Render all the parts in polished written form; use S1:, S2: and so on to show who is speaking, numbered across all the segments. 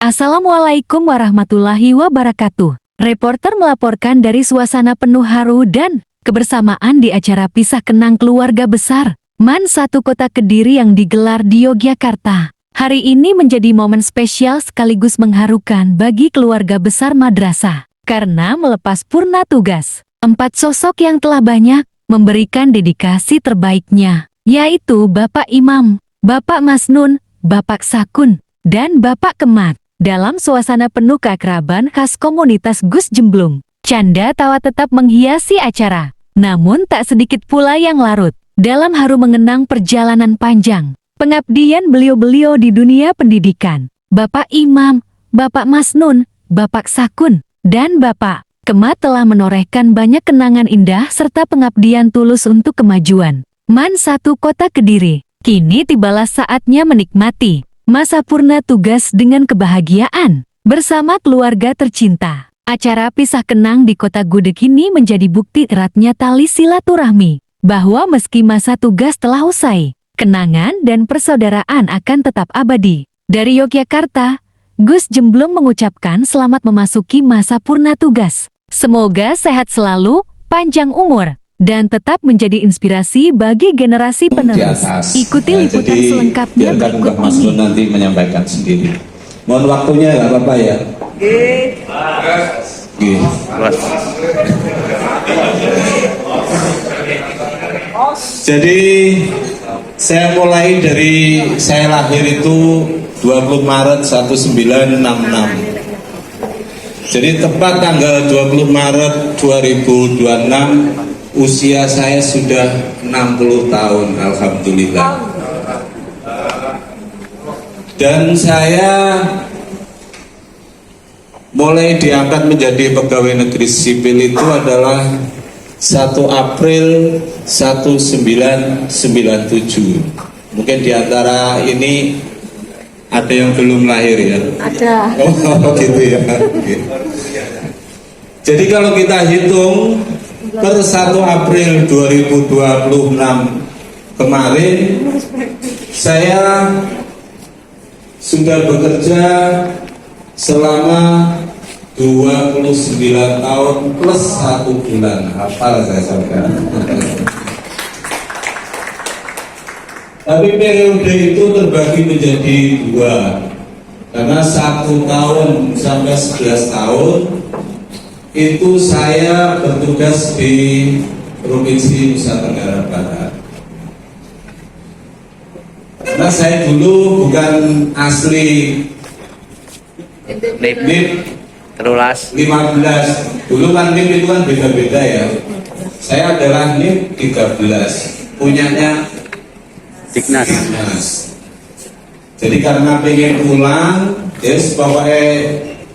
S1: Assalamualaikum warahmatullahi wabarakatuh. Reporter melaporkan dari suasana penuh haru dan kebersamaan di acara pisah kenang keluarga besar MAN 1 Kota Kediri yang digelar di Yogyakarta. Hari ini menjadi momen spesial sekaligus mengharukan bagi keluarga besar madrasah karena melepas purna tugas 4 sosok yang telah banyak memberikan dedikasi terbaiknya, yaitu Bapak Imam, Bapak Masnun, Bapak Sakun, dan Bapak Kemat. Dalam suasana penuh keakraban khas komunitas Gus Jemblung, canda tawa tetap menghiasi acara. Namun tak sedikit pula yang larut dalam haru mengenang perjalanan panjang pengabdian beliau-beliau di dunia pendidikan. Bapak Imam, Bapak Masnun, Bapak Sakun, dan Bapak Kemat telah menorehkan banyak kenangan indah serta pengabdian tulus untuk kemajuan MAN 1 Kota Kediri. Kini tibalah saatnya menikmati masa purna tugas dengan kebahagiaan bersama keluarga tercinta. Acara pisah kenang di Kota Gudeg ini menjadi bukti eratnya tali silaturahmi, bahwa meski masa tugas telah usai, kenangan dan persaudaraan akan tetap abadi. Dari Yogyakarta, Gus Jemblung mengucapkan selamat memasuki masa purna tugas. Semoga sehat selalu, panjang umur, dan tetap menjadi inspirasi bagi generasi penerus. Ikuti liputan selengkapnya berikut
S2: Mas
S1: ini.
S2: Nanti menyampaikan sendiri. Mohon waktunya nggak apa-apa ya. Jadi saya mulai dari saya lahir itu 20 Maret 1966. Jadi tepat tanggal 20 Maret 2026 usia saya sudah 60 tahun, alhamdulillah. Dan saya mulai diangkat menjadi pegawai negeri sipil itu adalah 1 April 1997. Mungkin diantara ini ada yang belum lahir ya?
S3: Ada.
S2: Oh gitu ya. Jadi kalau kita hitung per 1 April 2026 kemarin saya sudah bekerja selama 29 tahun plus 1 bulan. Hafal saya sampaikan. Tapi periode itu terbagi menjadi 2, karena 1 tahun sampai 11 tahun itu saya bertugas di Provinsi Nusa Tenggara Barat. Karena saya dulu bukan asli NIP 15. Dulu kan NIP itu kan beda-beda ya. Saya adalah NIP 13, punyanya Dignas. Jadi karena pengen pulang, yes, pokoknya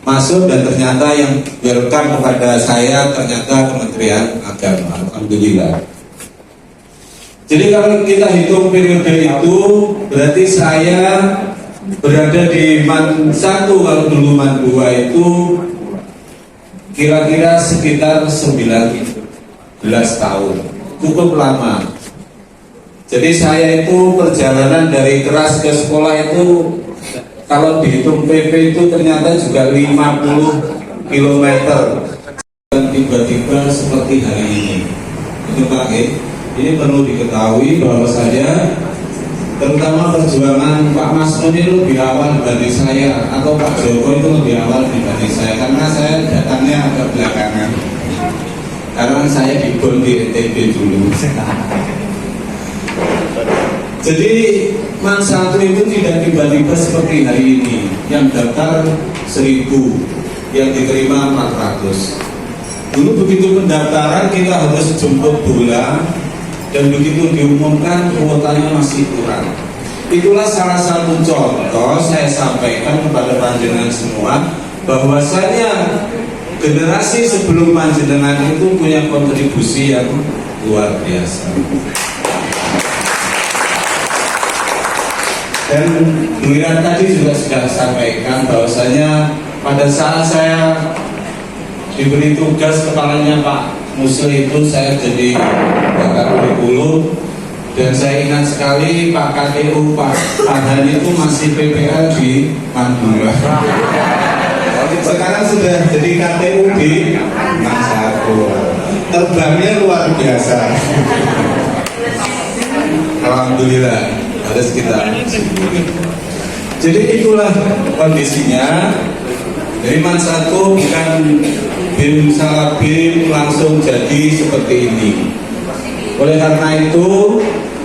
S2: masuk, dan ternyata yang welcome kepada saya ternyata Kementerian Agama, alhamdulillah. Jadi kalau kita hitung periode itu, berarti saya berada di MAN 1, kalau dulu MAN 2 itu kira-kira sekitar 19 tahun, cukup lama. Jadi saya itu perjalanan dari keras ke sekolah itu kalau dihitung PP itu ternyata juga 50 km. Dan tiba-tiba seperti hari ini. Itu Pak, ini perlu diketahui bahwa saya, terutama perjuangan Pak Masnun itu lebih awal dari saya, atau Pak Joko itu lebih awal dibanding saya, karena saya datangnya agak belakangan. Karena saya di BON di NTB dulu. Jadi MAN 1 itu tidak tiba-tiba seperti hari ini, yang daftar 1000, yang diterima 400. Dulu begitu pendaftaran kita harus jemput bola, dan begitu diumumkan kuotanya masih kurang. Itulah salah satu contoh saya sampaikan kepada panjenengan semua, bahwasanya generasi sebelum panjenengan itu punya kontribusi yang luar biasa. Dan Bu Ira tadi juga sudah sampaikan bahwasanya pada saat saya diberi tugas kepalanya Pak Musli itu, saya jadi pakar kurikulum, Dan saya ingat sekali Pak KTU Pak Farhan itu masih PPL di Mandura. Sekarang sudah jadi KTU di Mansatu. Terbangnya luar biasa. Alhamdulillah harus kita syukuri. Jadi itulah kondisinya. Dari Mansatu bukan BIM salah BIM langsung jadi seperti ini. Oleh karena itu,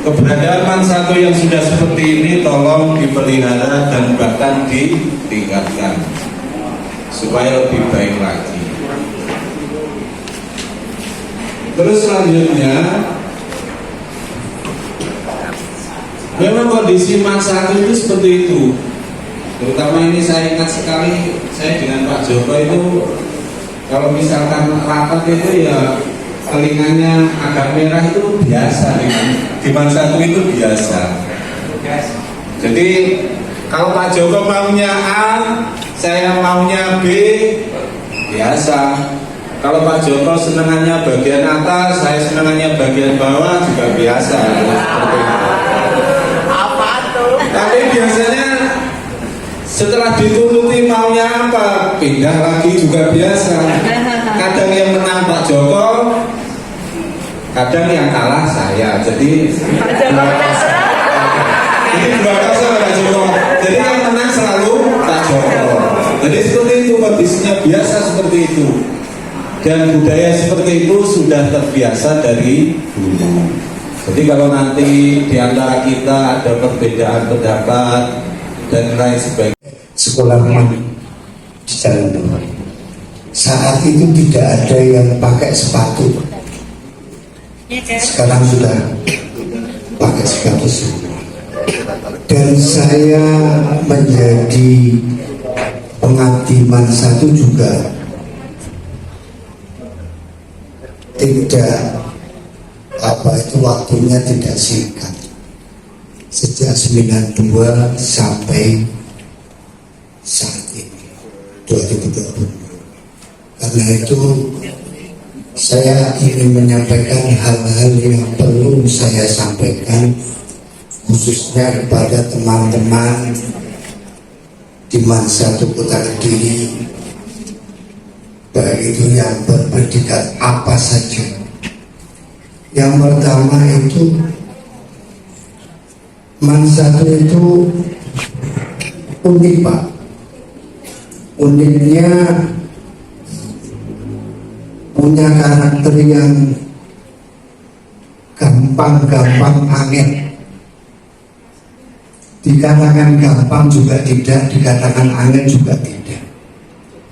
S2: keberadaan Mansatu yang sudah seperti ini tolong dipelihara dan bahkan ditingkatkan supaya lebih baik lagi. Terus selanjutnya, memang kondisi Mansatu itu seperti itu. Terutama ini saya ingat sekali, saya dengan Pak Joko itu kalau misalkan rapat itu ya telinganya agak merah itu biasa, di Mansatu itu biasa. Jadi kalau Pak Joko maunya A, saya maunya B, biasa. Kalau Pak Joko senangannya bagian atas, saya senangannya bagian bawah, juga biasa.
S3: Apa tuh?
S2: Tapi biasanya setelah dituruti maunya apa, pindah lagi juga biasa. Kadang yang menang Pak Joko, kadang yang kalah saya. Jadi dua kasa Pak Joko. Jadi yang menang selalu Pak Joko. Jadi seperti itu, kondisinya biasa seperti itu. Dan budaya seperti itu sudah terbiasa dari dulu. Jadi kalau nanti di antara kita ada perbedaan pendapat dan lain sebagainya,
S4: sekolah di Jalan Tol. Saat itu tidak ada yang pakai sepatu. Sekarang sudah pakai sepatu semua. Dan saya menjadi pengabdi Mansatu juga tidak waktunya tidak singkat. Sejak 92 sampai saat ini 2020. Karena itu saya ingin menyampaikan hal-hal yang perlu saya sampaikan, khususnya kepada teman-teman di Mansatu Kota Kediri, baik itu yang berpendidikan apa saja. Yang pertama itu, Mansatu itu unik, Pak. Uniknya punya karakter yang gampang-gampang angin. Dikatakan gampang juga tidak, dikatakan angin juga tidak.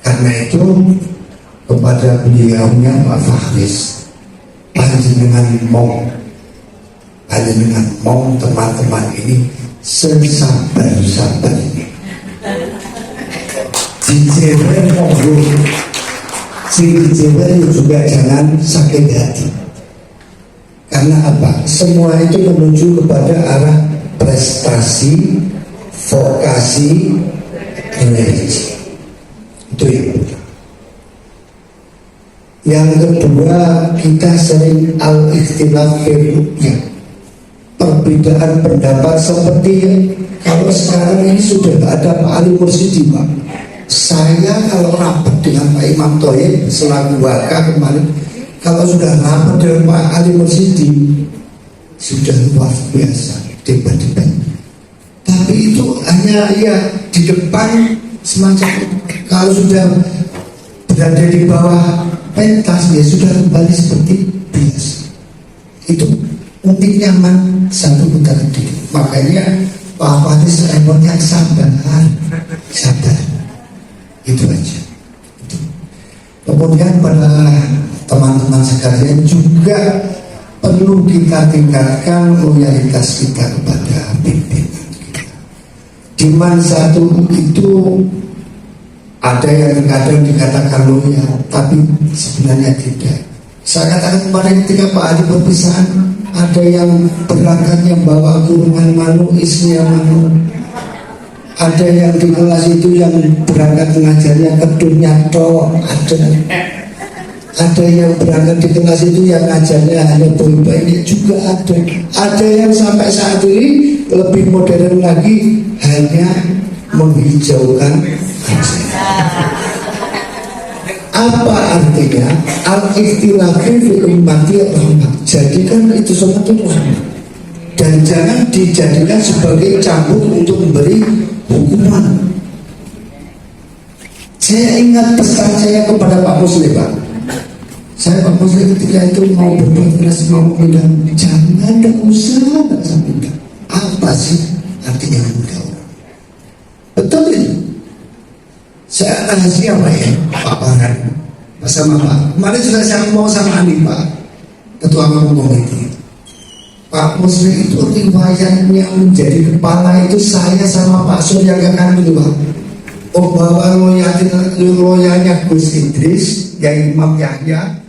S4: Karena itu kepada beliaunya Pak Fakhris, panjenengan mong teman-teman ini sesabar-sabarnya. Dijewer monggo, sing dijewer juga jangan sakit hati. Karena apa? Semua itu menuju kepada arah prestasi, vokasi, energi. Itu yang pertama. Yang kedua, kita sering al-ikhtilaf fi-ru'yah, perbedaan pendapat seperti kalau sekarang ini sudah ada Pak Ali Mursidi, Pak. Saya kalau rapat dengan Pak Imam Thoyib selaku wakil kemarin, kalau sudah rapat dengan Pak Ali Mursidi, sudah luar biasa debat-debat. Tapi itu hanya ya di depan semacam, kalau sudah berada di bawah pentas ya sudah kembali seperti biasa. Itu uniknya Mansatu Kota Kediri. Makanya Pak Fakhris yang sabar. Itu aja. Kemudian pada teman-teman sekalian juga perlu kita tingkatkan loyalitas kita kepada pimpinan kita. Di Mansatu itu ada yang kadang dikatakan loyal, tapi sebenarnya tidak. Saya katakan kemarin ketika Pak Ali perpisahan, ada yang berangkat yang bawa kurungan manu, isinya manu. Ada yang di kelas itu yang berangkat mengajarnya kedurnya toh, ada. Ada yang berangkat di kelas itu yang ngajarnya hanya boy-boy juga ada. Ada yang sampai saat ini lebih modern lagi, hanya menghijaukan aja. Apa artinya? Al-ikhtilafi fi ummati rahmah. Jadikan itu semua itu rahmah. Dan jangan dijadikan sebagai cambuk untuk memberi hukuman. Saya ingat pesan saya kepada Pak Muslim, Pak. Saya Pak Muslim ketika itu mau berbuat keras, mau bilang jangan, tidak usah, tidak usah minta. Apa sih artinya minta orang? Betul ini. Saya rahasia Pak ya, Pak Baran, bersama Pak. Kemarin sudah saya ngomong sama Andi Pak, Ketua Komite. Pak Muslim itu riwayatnya menjadi kepala itu saya sama Pak Surya Gakan itu Pak. Bahwa loyalnya Gus Idris, yang Imam Yahya,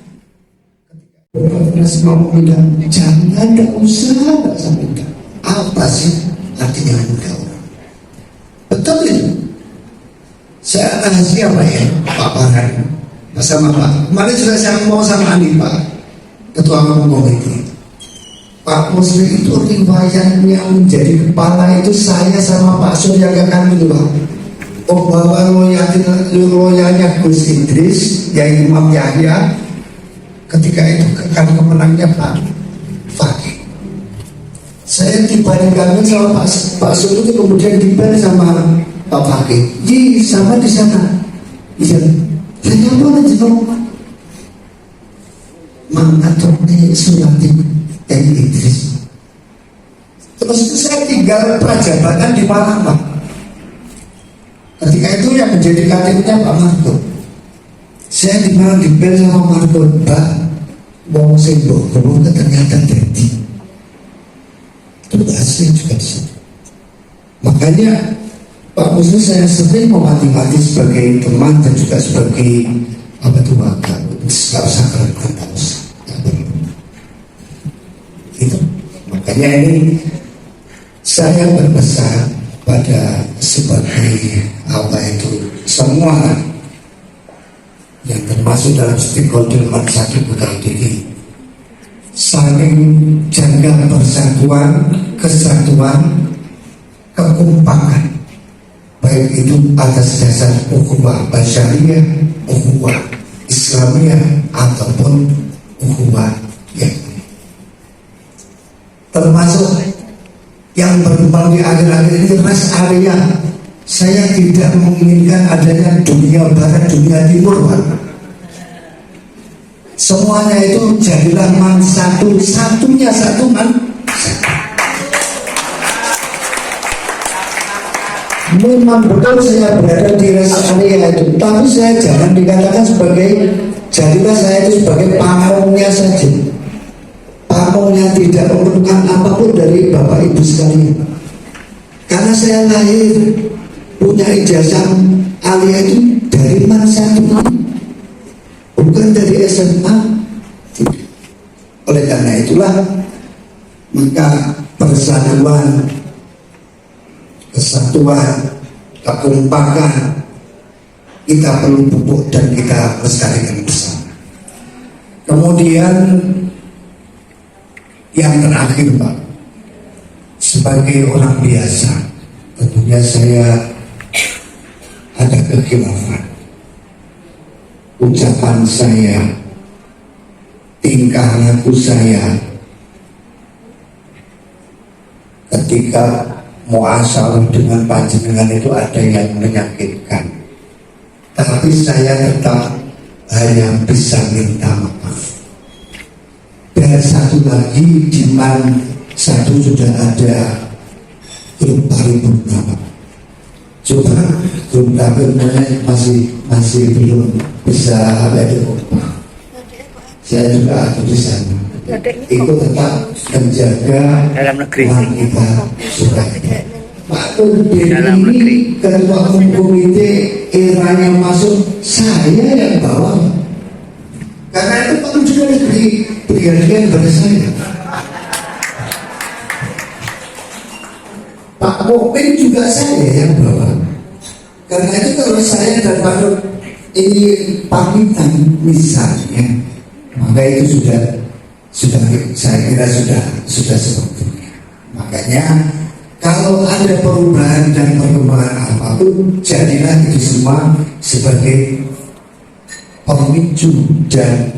S4: ketika mau bilang jangan, tidak usah, tidak usah minta. Apa sih artinya minta orang? Betul ini. Saya rahasia Pak ya, Pak Baran, bersama Pak. Kemarin sudah saya ngomong sama Andi Pak, Ketua Komite. Pak Muslim itu riwayatnya menjadi kepala itu saya sama Pak Surya Gakan itu Pak. Bahwa loyalnya Gus Idris, yang Imam Yahya, ketika itu kekal kemenangnya Pak Fakih. Saya dibandingkan sama Pak Surya itu kemudian dibanding sama Pak Fakih. Sama di sana. Iya. Saya boleh jawab. Mengaturnya Sulati yang Idris. Terus itu saya tinggal prajabatan di Malang Pak. Ketika itu yang menjadi KTP-nya Pak Marto. Saya di Malang dibel sama Marto, Pak, wong sing mbok ternyata jadi. Itu asli juga di situ. Makanya Pak Muslim saya sering memati-mati sebagai teman dan juga sebagai apa itu maka nggak usah keren-keren, nggak usah. Itu makanya ini saya berpesan pada sebagai apa itu semua yang termasuk dalam stakeholder Mansatu Putra ini saling jaga persatuan, kesatuan, kekompakan, baik itu atas dasar ukhuwah basyariyah, ukhuwah Islamiyah ataupun ukhuwah yang termasuk yang berkembang di akhir-akhir ini rest area. Saya tidak menginginkan adanya dunia barat, dunia timur Pak. Semuanya itu jadilah man satu, satunya satu man satu. Memang betul saya berada di rest area itu, tapi saya jangan dikatakan sebagai, jadilah saya itu sebagai pamongnya saja, pamong yang tidak memerlukan apapun dari Bapak Ibu sekalian. Karena saya lahir punya ijazah aliyah itu dari Mansatu, bukan dari SMA. Oleh karena itulah maka persatuan, kesatuan, kekompakan kita perlu pupuk dan kita lestarikan bersama. Kemudian yang terakhir Pak, sebagai orang biasa tentunya saya ada kekhilafan, ucapan saya, tingkah laku saya ketika muasalah dengan panjenengan itu ada yang menyakitkan, tapi saya tetap hanya bisa minta maaf. Dan satu lagi, di Mansatu sudah ada grup paripurna Pak. Coba grup paripurna masih belum bisa apa itu. Saya juga ada di sana. Ikut tetap menjaga
S3: dalam negeri
S4: kita sudah. Pak Turbin ini ketua komite eranya masuk, saya yang bawa. Karena itu Pak juga berikan pada saya. Pak Mopin juga saya yang bawa. Karena itu kalau saya dan Pak Nur ini pamitan misalnya, maka itu sudah saya kira sudah sebetulnya. Makanya kalau ada perubahan dan perkembangan apapun, jadilah itu semua sebagai pemicu dan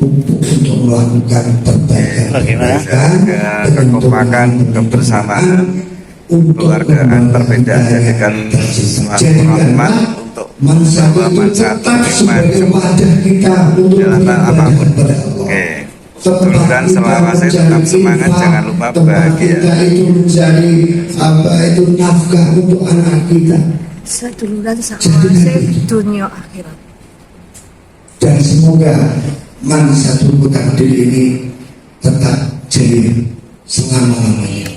S4: untuk melakukan perbaikan,
S3: kekompakan, kebersamaan, keluargaan, perbedaan jadikan suatu rahmat untuk membawa mansatu hikmah jalan apapun. Oke. Dan selama saya tetap semangat, jangan lupa bahagia.
S4: Itu menjadi itu nafkah untuk anak kita.
S5: Seduluran sama saya dunia akhirat.
S4: Dan semoga Mansatu Kota Kediri ini tetap jaya selama-lamanya.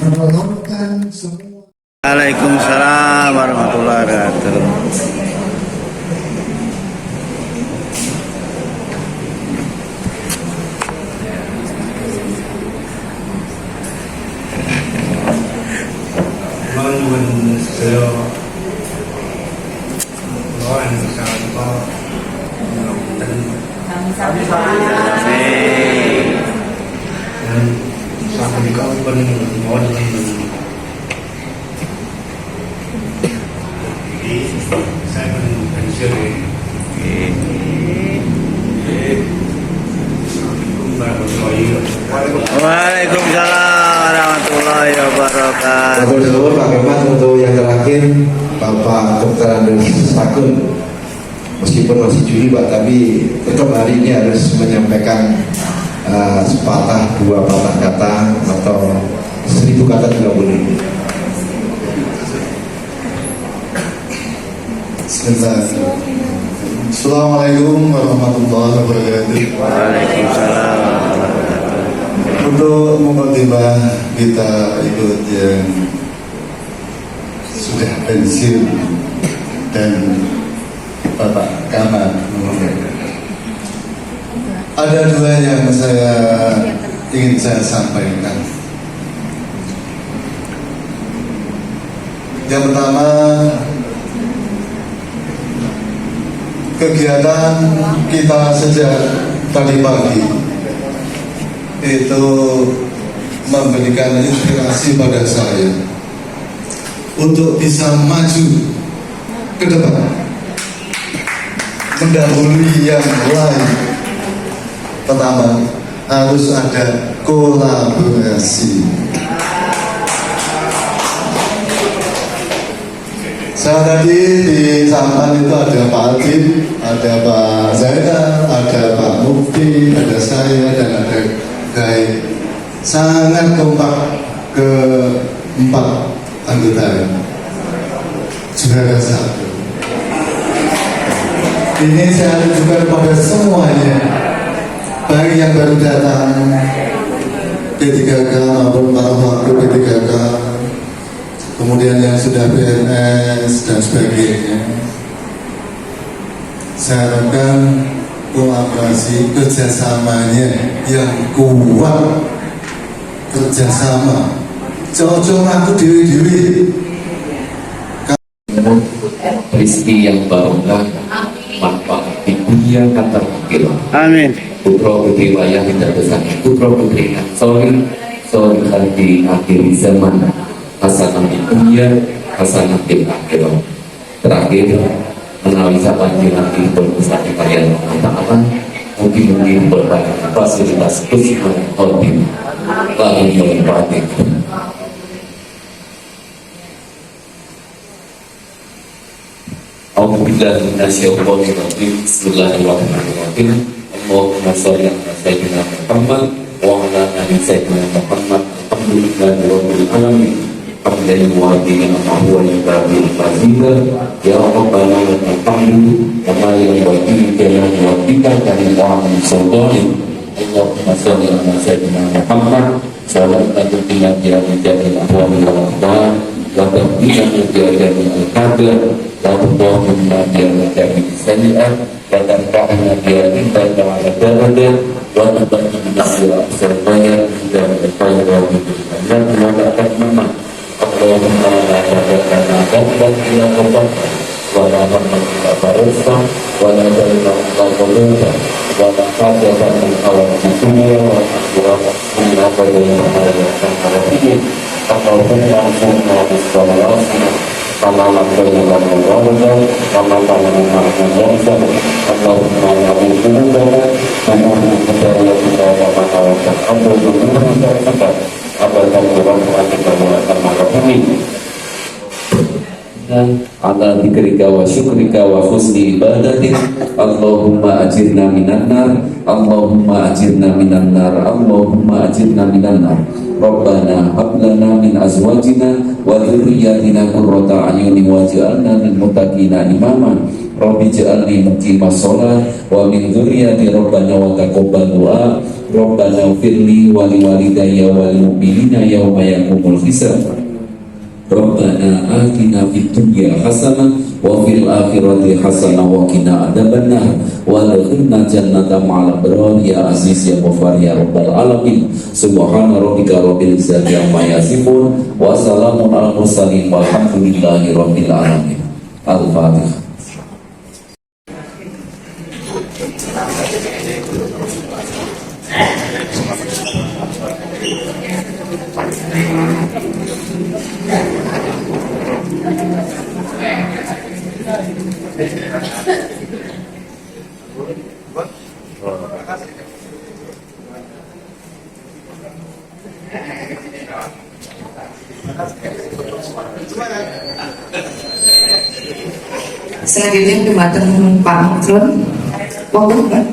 S4: Menolongkan semua.
S3: Waalaikumsalam warahmatullahi wabarakatuh. Waalaikumsalam warahmatullahi wabarakatuh.
S2: Matur nuwun Pak Kemat, untuk yang terakhir Bapak Dr. Andreas Sakun, meskipun masih Juli Pak, tapi tetap hari ini harus menyampaikan sepatah dua patah kata atau 1000 kata juga boleh.
S6: Assalamualaikum warahmatullahi wabarakatuh.
S3: Waalaikumsalam.
S6: Untuk mukadimah kita ikut yang sudah pensiun dan Bapak Kamat, ada dua yang ingin saya sampaikan. Yang pertama, kegiatan kita sejak tadi pagi itu memberikan inspirasi pada saya untuk bisa maju ke depan, mendahului yang lain. Pertama, harus ada kolaborasi. Saya tadi di Sampan itu ada Pak Alvin, ada Pak Zainal, ada Pak Mufti, ada saya, dan ada Gai. Sangat kompak keempat anggota juara satu. Ini saya tunjukkan pada semuanya, baik yang baru datang P3K maupun para waktu P3K, kemudian yang sudah PNS dan sebagainya. Saya harapkan kolaborasi kerjasamanya yang kuat, kerjasama. Cocok aku dewi-dewi.
S7: Rizki yang barokah, manfaat di dunia dan terakhir.
S3: Amin.
S7: Putra putri wayang tidak besar, putra putri sorry di akhir zaman. Hasanah di dunia, hasanah di akhirat. Terakhir, melalui panggilan berbesar kalian apa mungkin berbagai fasilitas khusus holding lalu yang batik. Alhamdulillah minasyaitonirrajim. Bismillahirrahmanirrahim. Allahumma shalli ala sayyidina Muhammad wa ala ali sayyidina Muhammad. Alhamdulillahirabbil alamin. Hamdan mu'adina ma'huwa yubabil fazila. Ya Rabbana lakal hamdu kama yanbaghi li wajhika karimil sultani. Allahumma shalli ala sayyidina Muhammad sallallahu alaihi wa sallam. Wa tahdina dari al-qadar wa Allahumma bi'ala dari sayyi'at wa tanfa'na bi'ala ta'ala darajat wa tabayyana bi'ala sarfaya dan al-fayra dan wa ta'ala Allahumma la tadakana qabla ila qabla wa ولا هما إلا فرجته ولا دينا إلا قضيته ولا حاجة من حوائج الدنيا والآخرة إلا قضيتها يا أرحم الراحمين اللهم انصرنا بالصلوات كما لقينا المباركة كما تعلمنا المجازة اللهم يعلم قلوبنا بنور هدايتك وما نويت الأمر بنور هدايتك أبدا برحمتك يا أرحم الراحمين ala dzikrika wa syukrika wa husni ibadatik Allahumma ajirna minan nar Allahumma ajirna minan nar Allahumma ajirna minan nar Rabbana hab lana min azwajina wa dhurriyyatina qurrata a'yunin waj'alna lil muttaqina imama Rabbi ij'alni muqimas shalah wa min dhurriyyati Rabbana wa taqabbal du'a Rabbana ighfirli wa liwalidayya wa lil mu'minina yawma yaqumul hisab Rabbana atina fid dunya hasanah wa fil akhirati hasanah wa qina adzabannar wa adkhilna jannata ma'al abrar ya aziz ya ghaffar ya rabbal alamin subhana rabbika rabbil izzati amma yasifun wa salamun alal mursalin walhamdulillahi rabbil alamin. Al-Fatihah.
S8: Selanjutnya Dumateng Pak Mukron, monggo Mbak.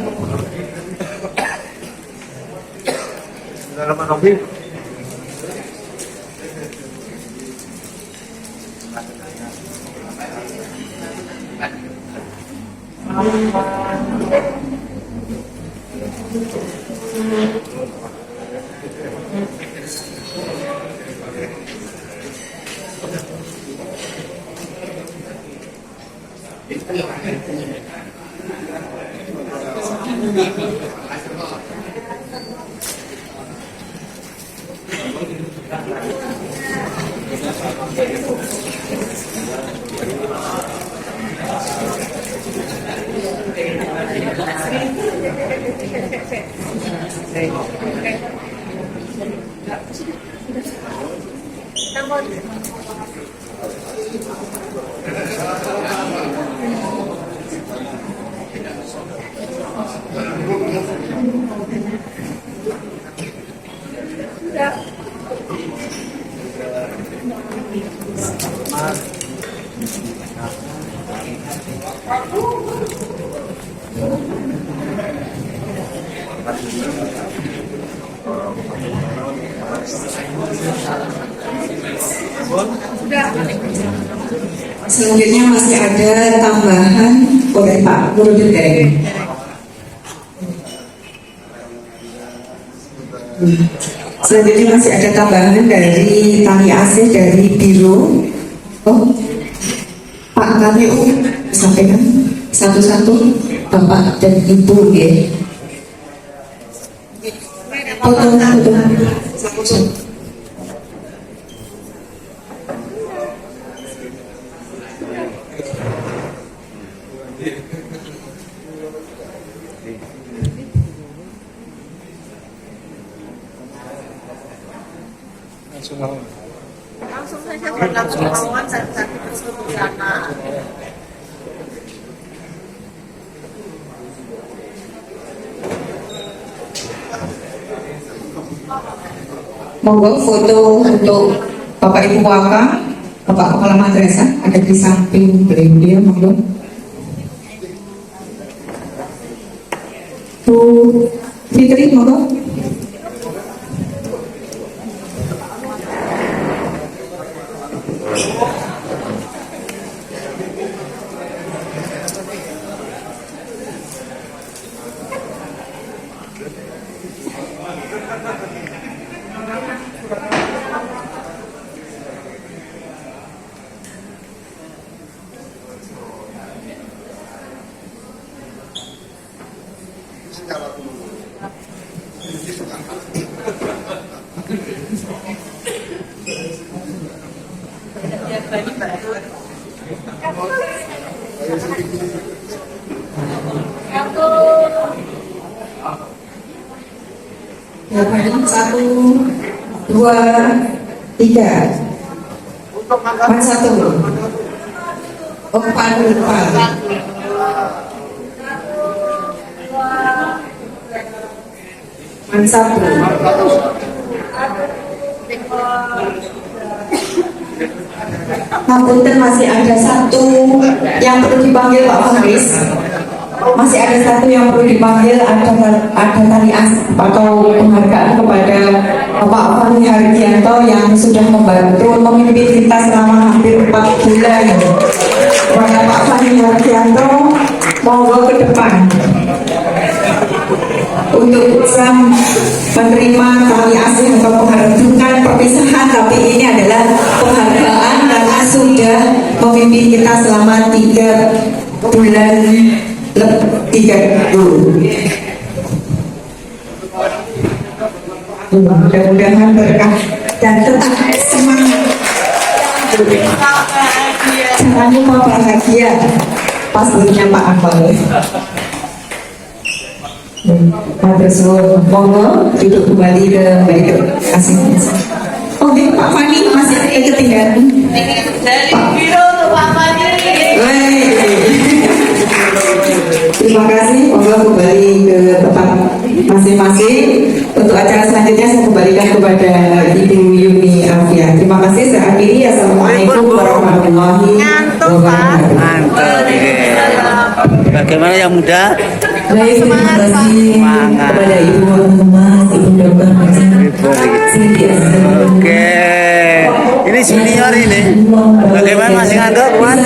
S8: Selanjutnya masih ada tambahan oleh Pak Nurudin Deng. Selanjutnya masih ada tambahan dari Tani Asih dari Biro. Oh, Pak KPU sampaikan satu-satu Bapak dan Ibu ya. Foto.
S5: Langsung saja langsung lawan satu tersebut sana.
S8: Monggo foto untuk Bapak Ibu Waka, Bapak Kepala Madrasah ada di samping beliau, monggo. Bu Fitri, monggo. Ya, satu, dua, tiga. Man satu. Oh, empat. Man satu. Ngapunten, masih ada satu yang perlu dipanggil Pak Faris. Masih ada satu yang perlu dipanggil, ada tali atau penghargaan kepada Bapak Fahri Hardianto yang sudah membantu memimpin kita selama hampir 4 bulan. Kepada Pak Fahri Hardianto, monggo ke depan untuk bisa menerima tali asih atau penghargaan, bukan perpisahan, tapi ini adalah penghargaan karena sudah memimpin kita selama 3 bulan 30. Mudah-mudahan berkah dan tetap semangat. Jangan lupa bahagia pas punya Pak Akmal. Matur suwun, monggo duduk kembali ke baik kasih. Oh, Pak Fani masih ketinggalan. Pak Terima kasih, monggo kembali ke tempat masing-masing. Untuk acara selanjutnya saya kembalikan kepada Ibu Yuni Afia. Terima kasih, saya akhiri. Assalamualaikum warahmatullahi wabarakatuh.
S3: Mantap. Bagaimana yang muda?
S8: Baik, terima kasih kepada Ibu Mas, Ibu Dokter
S3: Oke, ini junior ini. Bagaimana masih ngantuk, Mas?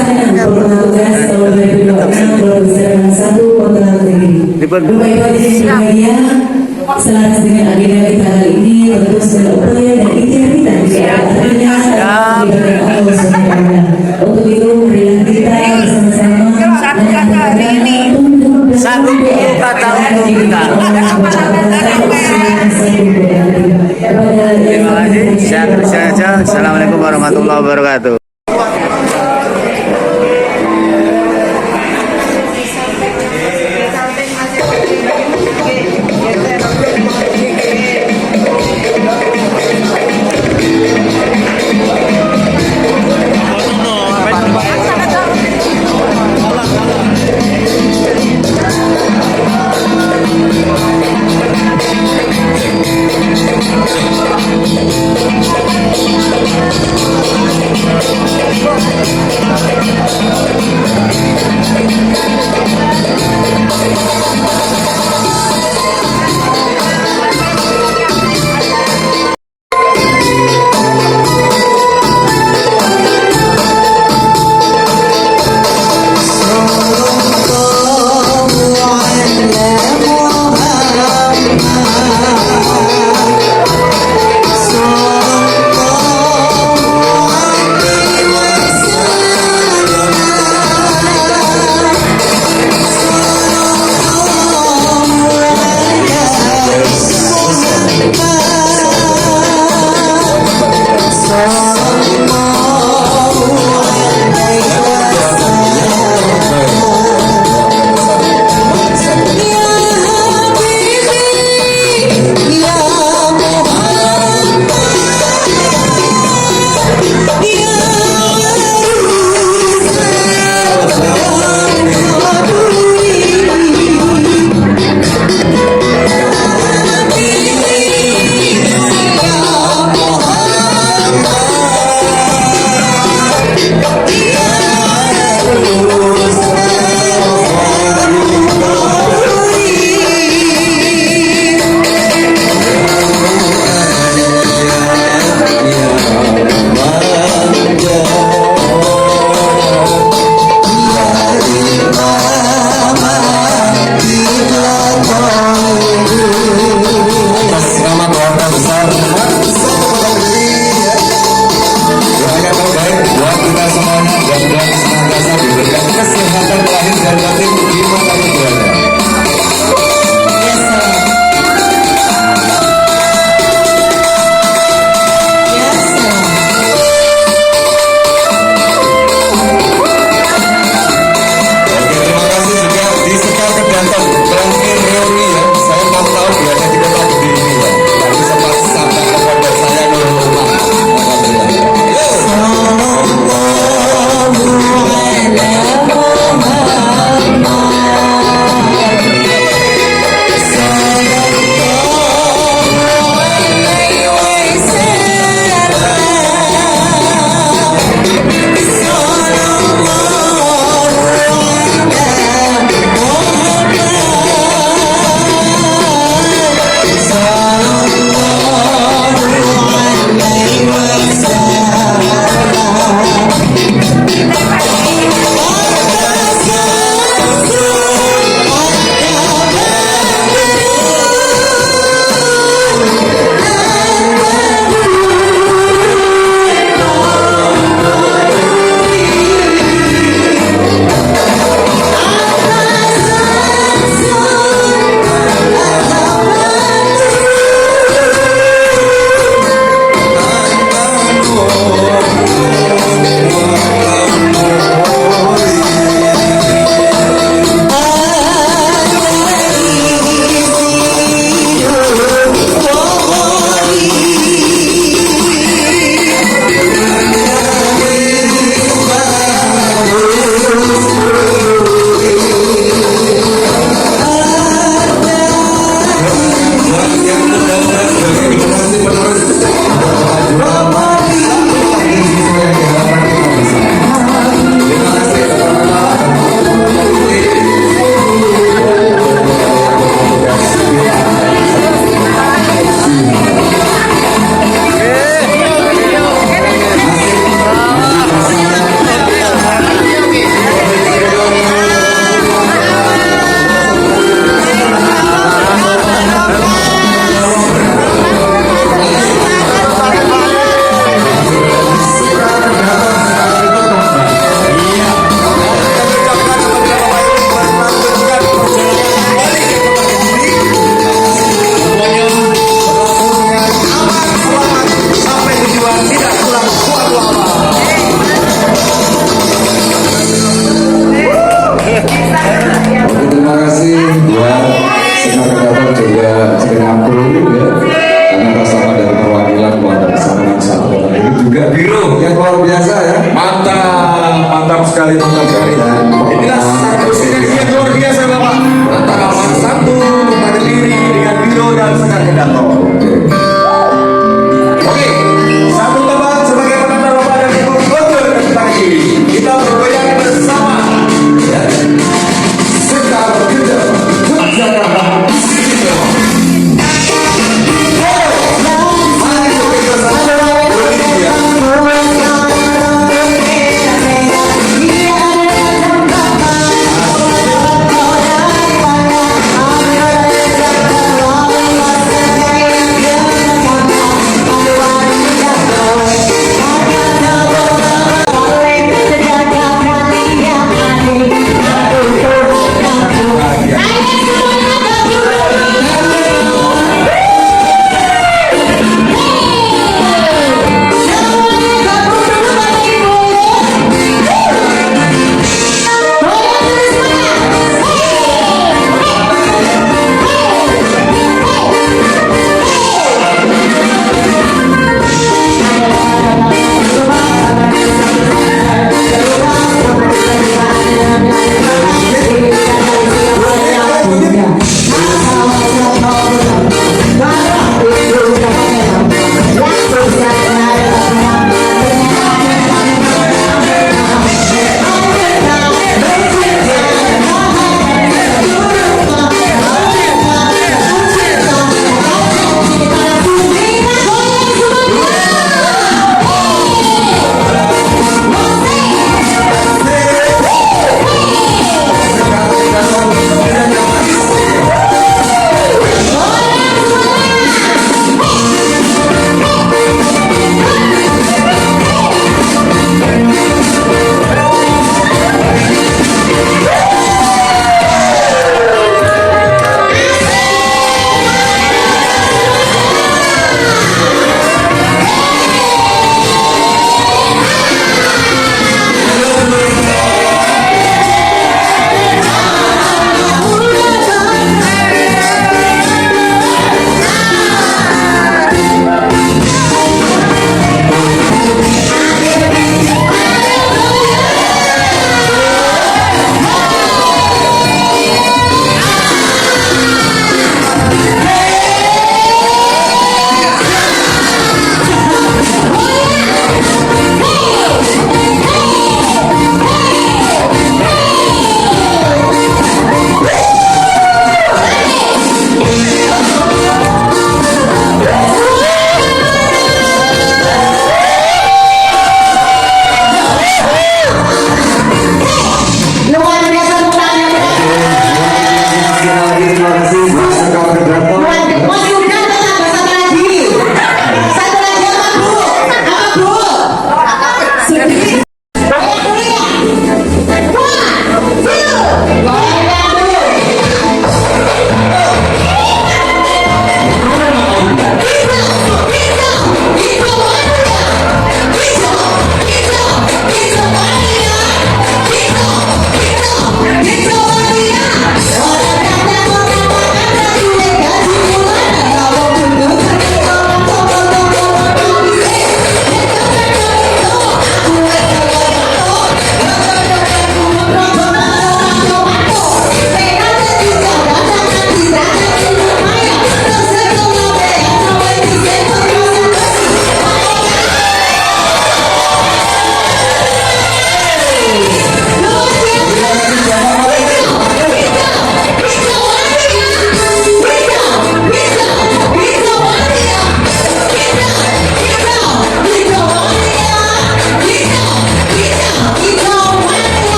S8: Selaras dengan agenda kita kali ini, tentu segala upaya dan ikhtiar kita tidak artinya Allah SWT. Untuk itu, marilah kita bersama-sama
S3: Satu kata untuk kita. Terima kasih. Sehat saja. Assalamualaikum warahmatullahi wabarakatuh.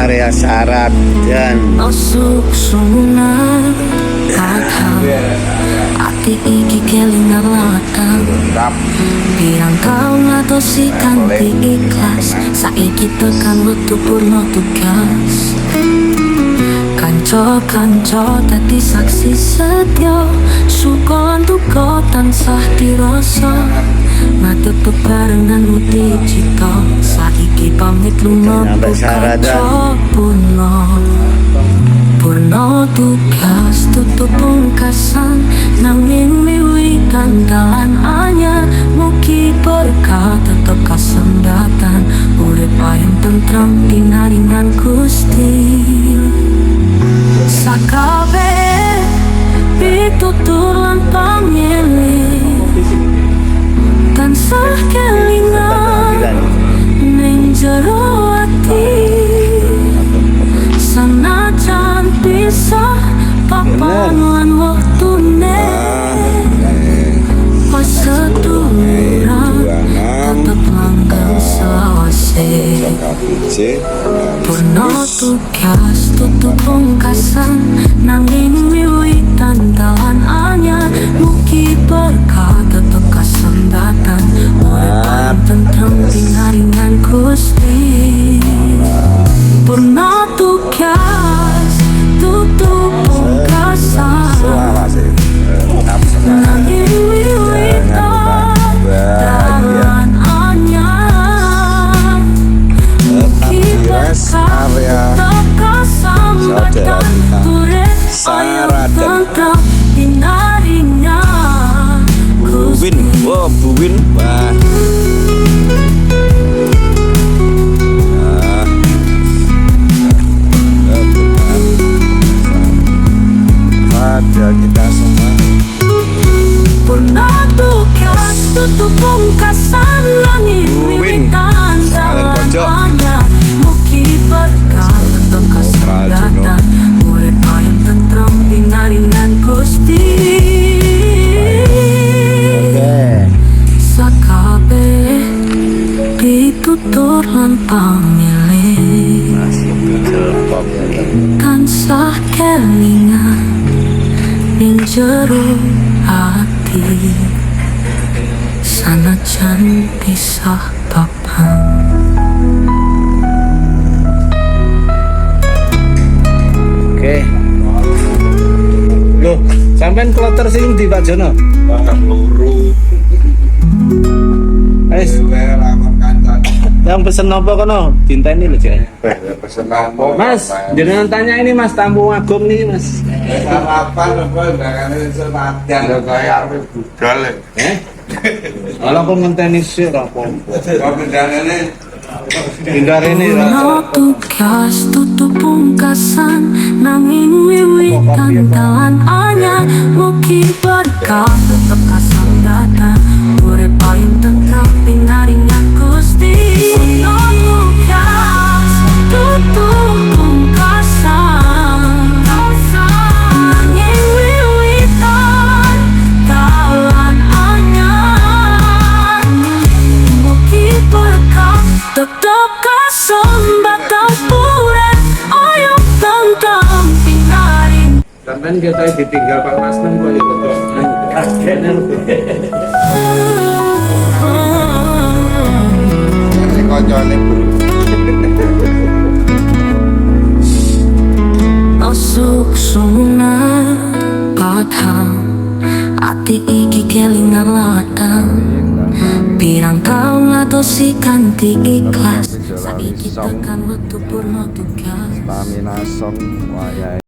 S3: area syarat dan
S9: Masuk sungai kakak Ati iki kelingan latang Pirang tahun atau si kanti ikhlas Saiki tekan wetu purno tugas Kanco-kanco tadi saksi setia Sukon duka tansah dirasa Ngatur bebarengan muti cita Saiki pamit lunga kanco Purno tugas tutup pungkasan Nanging miwitan dalan anyar Mugi berkah tetep kasendatan Urip ayam tentram dinaringan Gusti Sakabe pitutur lan pamilih tansah kelingan ning jero ati sanajan pisah papan lan wektune pas seduluran tetep langgeng selawase purno tugas tutup pungkasan nanging wiwitan dalan anyar mugi berkah tetep kasendatan urip tentrem dinaringan Gusti purno tugas tutup pungkasan nanging wiwitan dalan anyar mugi berkah tetep kasendatan urip ayam tentrem dinaringan Gusti
S3: Buwin, wah Buwin, wah
S10: kelingan ning jero ati sanajan pisah papan.
S3: Oke. Loh, sampean kloter sing ndi Pak Jono?
S2: Bakal luru.
S3: Wis,
S2: Lamar kancan.
S3: yang pesen apa kono? Dinteni lho, Cek.
S2: Pesen apa?
S3: Mas, jenengan tanya ini Mas tamu agung nih, Mas.
S2: Sarapan apa? Bahkan sematian. Kayak apa? Budal ya?
S3: Kalau aku ngenteni sih apa?
S2: Kau bedanya
S3: Hindar ini
S10: Ono tugas tutup pungkasan nanging wiwitan dalan anyar mugi berkah tetep kasang datang urip paling tentram pinaringan Gusti. Ono tugas tutup pungkasan nanging wiwitan dalan anyar mugi berkah tetep kasong bakal urip ayo tentang pinaring.
S3: sampean kita ditinggal Pak Masnem kok ya betul.
S9: Koncone
S10: Masuk sumuna padhang ati iki kelingan ladang pirang taun ngatosi kanthi ikhlas saiki tekan wektu purna tugas
S9: stamina song wayahe